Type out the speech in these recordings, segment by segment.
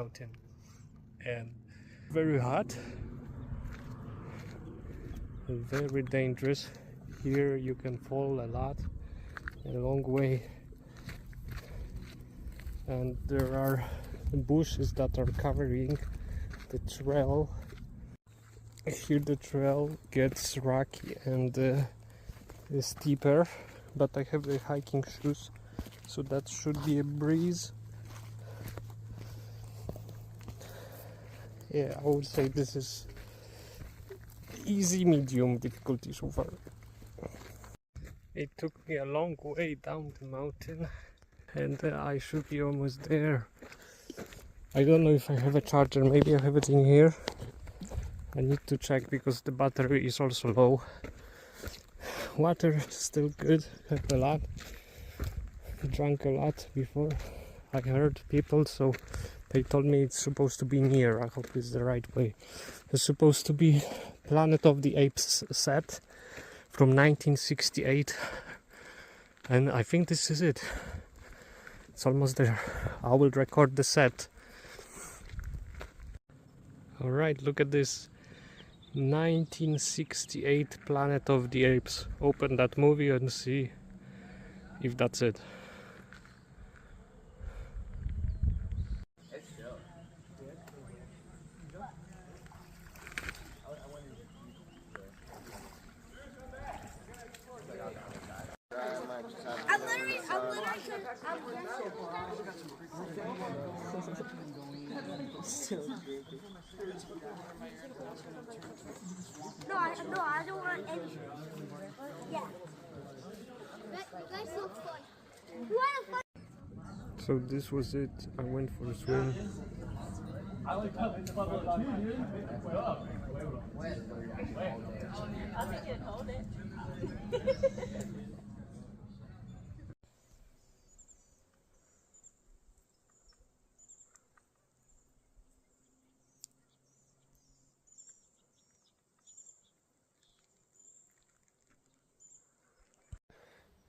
mountain, and very hot and very dangerous. Here you can fall a lot, a long way, and there are bushes that are covering the trail. Here the trail gets rocky and steeper, but I have the hiking shoes, so that should be a breeze. Yeah, I would say this is easy medium difficulty so far. It took me a long way down the mountain, and I should be almost there. I don't know if I have a charger, maybe I have it in here. I need to check because the battery is also low. Water is still good, have a lot. Drank a lot before. I heard people, so they told me it's supposed to be near. I hope it's the right way. It's supposed to be Planet of the Apes set from 1968, and I think this is it. It's almost there. I will record the set. Alright, look at this. 1968 Planet of the Apes. Open that movie and see if that's it. No, I don't want any. Yeah. That's so fun. So this was it. I went for a swim.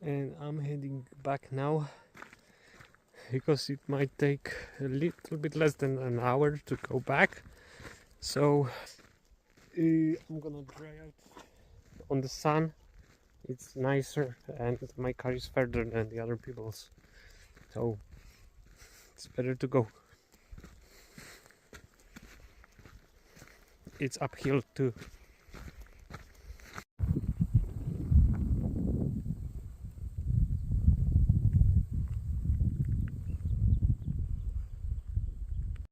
And I'm heading back now because it might take a little bit less than an hour to go back. So I'm gonna dry out on the sun. It's nicer and my car is further than the other people's, so it's better to go. It's uphill too.